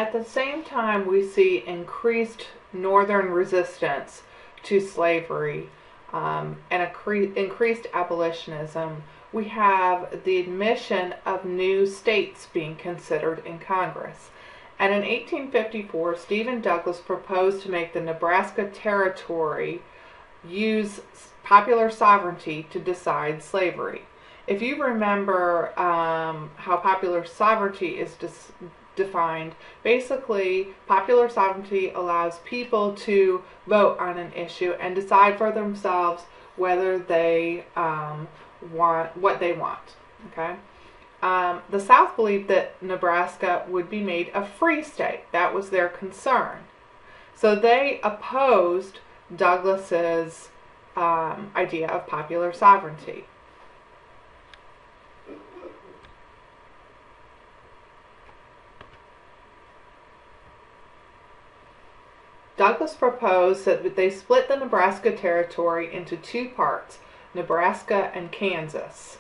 At the same time, we see increased northern resistance to slavery and increased abolitionism. We have the admission of new states being considered in Congress. And in 1854, Stephen Douglas proposed to make the Nebraska Territory use popular sovereignty to decide slavery. If you remember how popular sovereignty is defined, basically popular sovereignty allows people to vote on an issue and decide for themselves whether they want what they want. Okay. The South believed that Nebraska would be made a free state. That was their concern. So they opposed Douglas's idea of popular sovereignty. Douglas proposed that they split the Nebraska Territory into two parts, Nebraska and Kansas.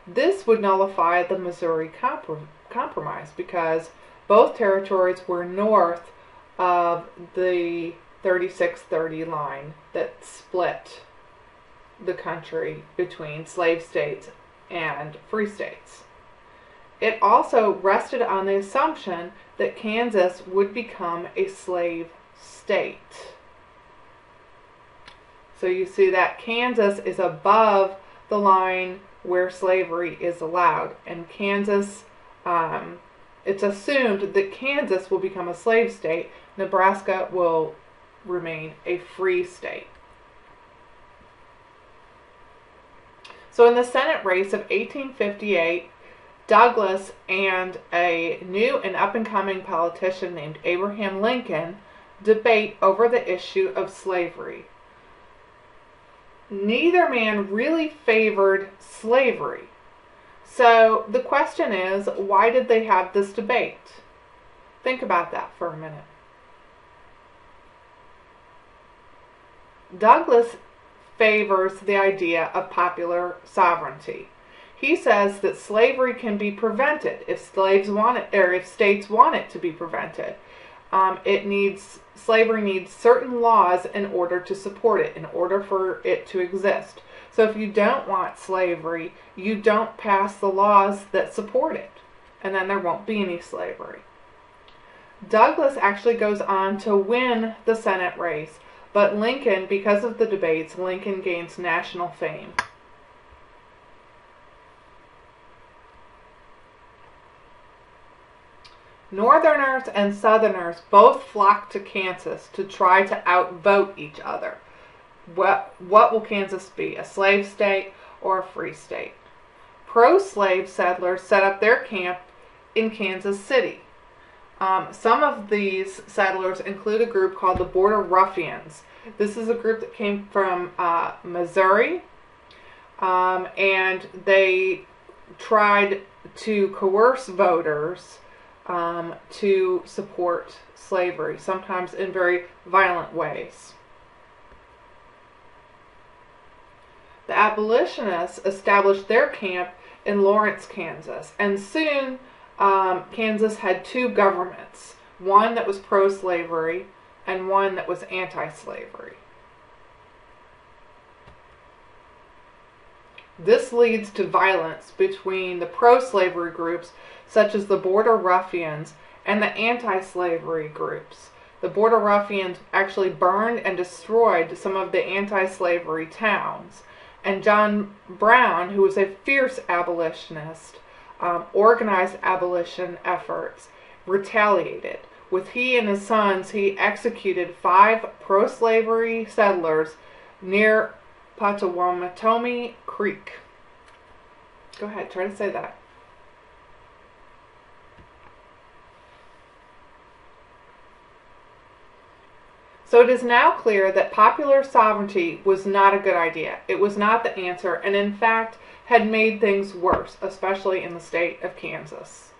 This would nullify the Missouri Compromise because both territories were north of the 3630 line that split the country between slave states and free states. It also rested on the assumption that Kansas would become a slave state. So you see that Kansas is above the line where slavery is allowed, and Kansas, it's assumed that Kansas will become a slave state. Nebraska will remain a free state. So in the Senate race of 1858, Douglas and a new and up-and-coming politician named Abraham Lincoln debate over the issue of slavery. Neither man really favored slavery. So the question is, why did they have this debate? Think about that for a minute. Douglas favors the idea of popular sovereignty. He says that slavery can be prevented if slaves want it, or if states want it to be prevented. Slavery needs certain laws in order to support it, in order for it to exist. So if you don't want slavery, you don't pass the laws that support it, and then there won't be any slavery. Douglas actually goes on to win the Senate race, but Lincoln, because of the debates, Lincoln gains national fame. Northerners and Southerners both flocked to Kansas to try to outvote each other. What will Kansas be, a slave state or a free state? Pro-slave settlers set up their camp in Kansas City. Some of these settlers include a group called the Border Ruffians. This is a group that came from Missouri, and they tried to coerce voters to support slavery, sometimes in very violent ways. The abolitionists established their camp in Lawrence, Kansas, and soon Kansas had two governments, one that was pro-slavery and one that was anti-slavery. This leads to violence between the pro-slavery groups, such as the Border Ruffians, and the anti-slavery groups. The Border Ruffians actually burned and destroyed some of the anti-slavery towns. And John Brown, who was a fierce abolitionist, organized abolition efforts, retaliated. With he and his sons, he executed 5 pro-slavery settlers near Potawatomi Creek. Go ahead, try to say that. So it is now clear that popular sovereignty was not a good idea. It was not the answer, and in fact had made things worse, especially in the state of Kansas.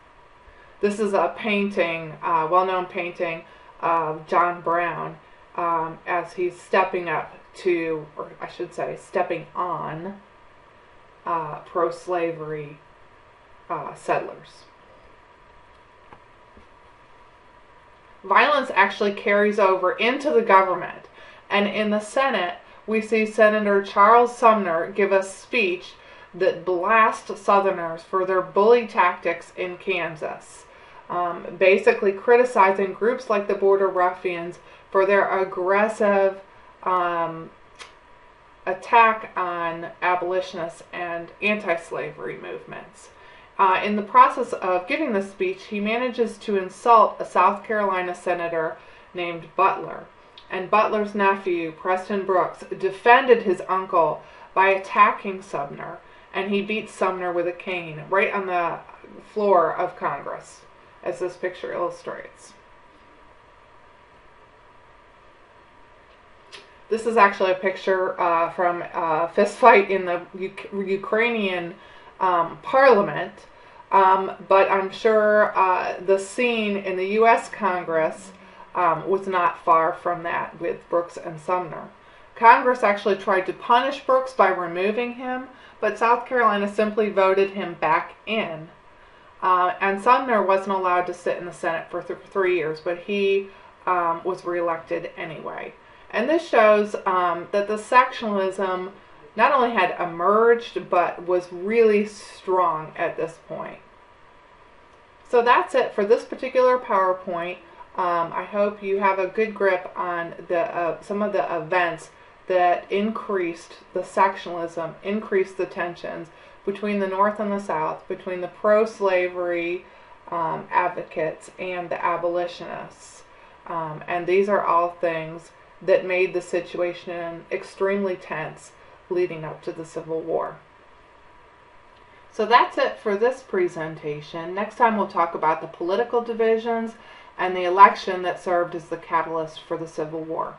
This is a painting, well-known painting of John Brown as he's stepping up to, or I should say, stepping on pro-slavery settlers. violence actually carries over into the government. And in the Senate, we see Senator Charles Sumner give a speech that blasts Southerners for their bully tactics in Kansas, basically criticizing groups like the Border Ruffians for their aggressive attack on abolitionists and anti-slavery movements. In the process of giving the speech, he manages to insult a South Carolina senator named Butler. And Butler's nephew, Preston Brooks, defended his uncle by attacking Sumner, and he beats Sumner with a cane right on the floor of Congress, as this picture illustrates. This is actually a picture from a fist fight in the Ukrainian parliament, but I'm sure the scene in the U.S. Congress was not far from that with Brooks and Sumner. Congress actually tried to punish Brooks by removing him, but South Carolina simply voted him back in. And Sumner wasn't allowed to sit in the Senate for 3 years, but he was reelected anyway. And this shows that the sectionalism not only had emerged, but was really strong at this point. So that's it for this particular PowerPoint. I hope you have a good grip on some of the events that increased the sectionalism, increased the tensions between the North and the South, between the pro-slavery advocates and the abolitionists. And these are all things that made the situation extremely tense leading up to the Civil War. So that's it for this presentation. Next time we'll talk about the political divisions and the election that served as the catalyst for the Civil War.